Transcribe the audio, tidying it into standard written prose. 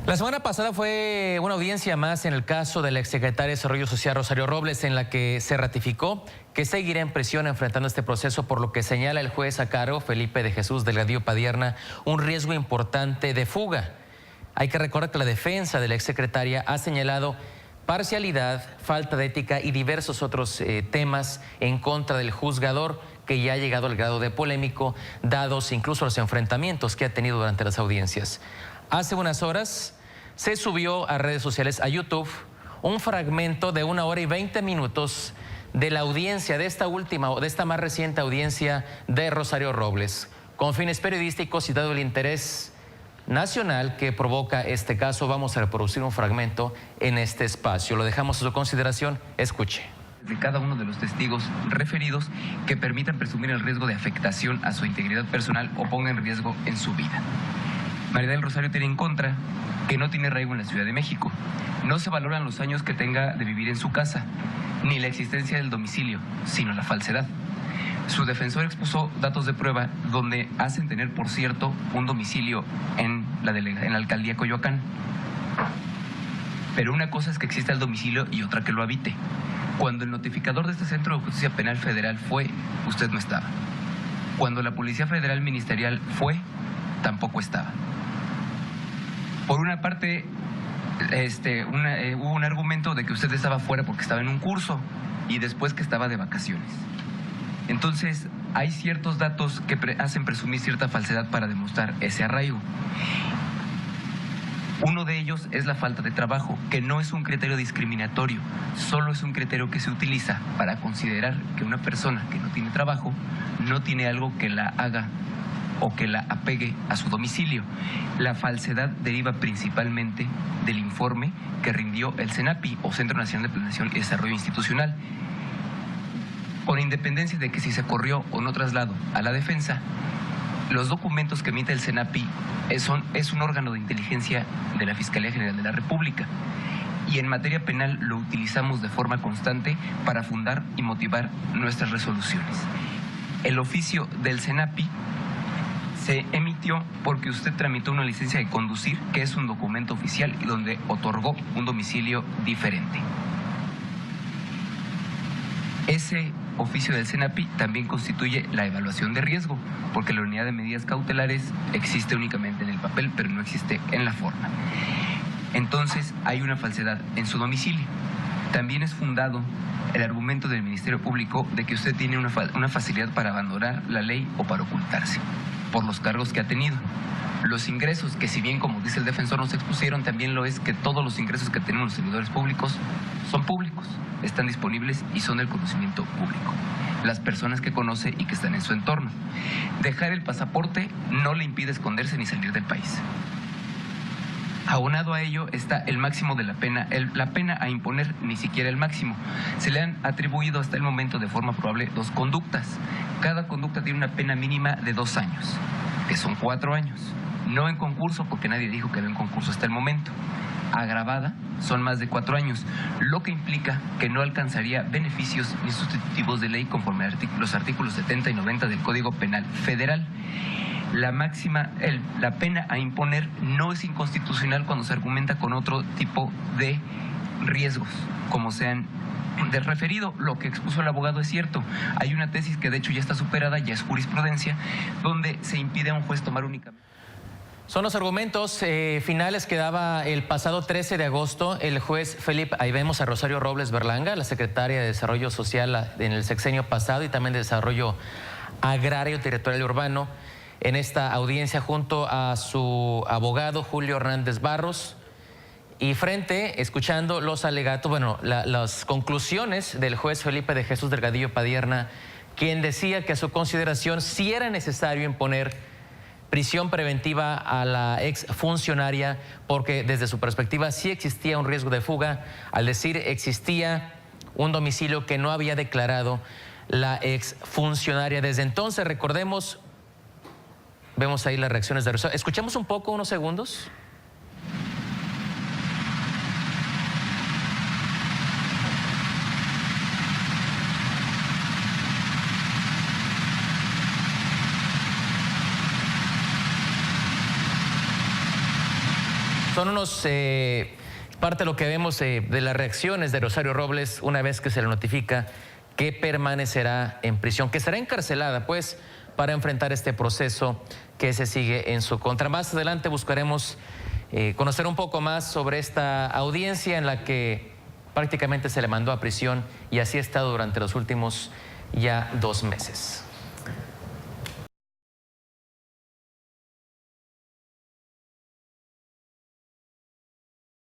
La semana pasada fue una audiencia más en el caso de la exsecretaria de Desarrollo Social Rosario Robles, en la que se ratificó que seguirá en prisión enfrentando este proceso, por lo que señala el juez a cargo, Felipe de Jesús Delgadillo Padierna, un riesgo importante de fuga. Hay que recordar que la defensa de la exsecretaria ha señalado parcialidad, falta de ética y diversos otros temas en contra del juzgador, que ya ha llegado al grado de polémico, dados incluso los enfrentamientos que ha tenido durante las audiencias. Hace unas horas se subió a redes sociales, a YouTube, un fragmento de 1 hora y 20 minutos de la audiencia, de esta más reciente audiencia de Rosario Robles, con fines periodísticos y dado el interés nacional que provoca este caso. Vamos a reproducir un fragmento en este espacio. Lo dejamos a su consideración. Escuche. De cada uno de los testigos referidos que permitan presumir el riesgo de afectación a su integridad personal o ponga en riesgo en su vida. María del Rosario tiene en contra que no tiene arraigo en la Ciudad de México. No se valoran los años que tenga de vivir en su casa, ni la existencia del domicilio, sino la falsedad. Su defensor expuso datos de prueba donde hacen tener, por cierto, un domicilio en la alcaldía Coyoacán. Pero una cosa es que exista el domicilio y otra que lo habite. Cuando el notificador de este Centro de Justicia Penal Federal fue, usted no estaba. Cuando la Policía Federal Ministerial fue, tampoco estaba. Por una parte, hubo un argumento de que usted estaba fuera porque estaba en un curso y después que estaba de vacaciones. Entonces, hay ciertos datos que hacen presumir cierta falsedad para demostrar ese arraigo. Uno de ellos es la falta de trabajo, que no es un criterio discriminatorio, solo es un criterio que se utiliza para considerar que una persona que no tiene trabajo no tiene algo que la haga o que la apegue a su domicilio. La falsedad deriva principalmente del informe que rindió el CENAPI, o Centro Nacional de Planeación y Desarrollo Institucional. Con independencia de que si se corrió o no traslado a la defensa, los documentos que emite el CENAPI es un órgano de inteligencia de la Fiscalía General de la República. Y en materia penal lo utilizamos de forma constante para fundar y motivar nuestras resoluciones. El oficio del CENAPI se emitió porque usted tramitó una licencia de conducir, que es un documento oficial y donde otorgó un domicilio diferente. Ese oficio del CENAPI también constituye la evaluación de riesgo, porque la unidad de medidas cautelares existe únicamente en el papel, pero no existe en la forma. Entonces, hay una falsedad en su domicilio. También es fundado el argumento del Ministerio Público de que usted tiene una facilidad para abandonar la ley o para ocultarse, por los cargos que ha tenido. Los ingresos, que si bien, como dice el defensor, no se expusieron, también lo es que todos los ingresos que tenemos los servidores públicos son públicos, están disponibles y son del conocimiento público. Las personas que conoce y que están en su entorno. Dejar el pasaporte no le impide esconderse ni salir del país. Aunado a ello está el máximo de la pena, la pena a imponer, ni siquiera el máximo. Se le han atribuido hasta el momento de forma probable 2 conductas. Cada conducta tiene una pena mínima de 2 años, que son 4 años. No en concurso, porque nadie dijo que era en concurso hasta el momento. Agravada son más de 4 años, lo que implica que no alcanzaría beneficios ni sustitutivos de ley conforme a los artículos 70 y 90 del Código Penal Federal. La pena a imponer no es inconstitucional cuando se argumenta con otro tipo de riesgos, como sean de referido. Lo que expuso el abogado es cierto. Hay una tesis que de hecho ya está superada, ya es jurisprudencia, donde se impide a un juez tomar únicamente. Son los argumentos finales que daba el pasado 13 de agosto el juez Felipe. Ahí vemos a Rosario Robles Berlanga, la secretaria de Desarrollo Social en el sexenio pasado y también de Desarrollo Agrario, Territorial y Urbano, en esta audiencia junto a su abogado Julio Hernández Barros, y escuchando los alegatos, las conclusiones del juez Felipe de Jesús Delgadillo Padierna, quien decía que a su consideración sí era necesario imponer prisión preventiva a la exfuncionaria porque desde su perspectiva sí existía un riesgo de fuga, al decir existía un domicilio que no había declarado la exfuncionaria. Desde entonces, recordemos, vemos ahí las reacciones de Rosario. Escuchemos un poco, unos segundos. Son unos parte de lo que vemos de las reacciones de Rosario Robles una vez que se le notifica que permanecerá en prisión, que será encarcelada, pues, para enfrentar este proceso que se sigue en su contra. Más adelante buscaremos conocer un poco más sobre esta audiencia en la que prácticamente se le mandó a prisión y así ha estado durante los últimos ya 2 meses.